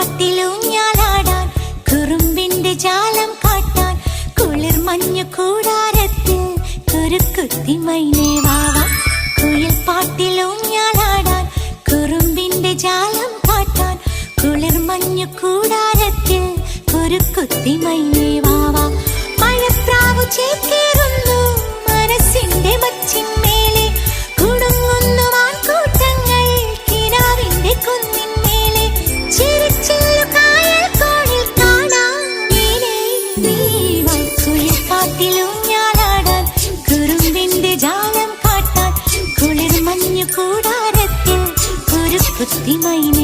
പാട്ടിലൂഞ്ഞാലാടാൻ കുറുമ്പിന്റെ ജാലം കാട്ടാൻ കുളിർ മഞ്ഞു കൂടാരത്തിൽ കുരുക്കുത്തി മൈനേ വാവാ. കുയിൽ പാട്ടിലൂഞ്ഞാലാടാൻ കുറുമ്പിന്റെ ജാലം കാട്ടാൻ കുളിർ മഞ്ഞു കൂടാരത്തിൽ കുരുക്കുത്തി മൈനേ വാവാ. മഴപ്രാവു ചേക്കേറുന്നു മനസ്സിന്റെ മച്ചിന്മേലെ കുടുങ്ങുന്നു മാൻകൂട്ടങ്ങൾ കിനാവിന്റെ കുന്നിന്മേലെ ചിരിച്ചില്ലു കായൽ കോണിൽ കാണാം നീലേ നീവാ. കുയിൽ പാട്ടിലൂഞ്ഞാലാടാൻ കുറുമ്പിന്റെ ജാലം കാട്ടാൻ കുളിർ മഞ്ഞു കൂടാരത്തിൽ കുരുക്കുത്തി മൈനേ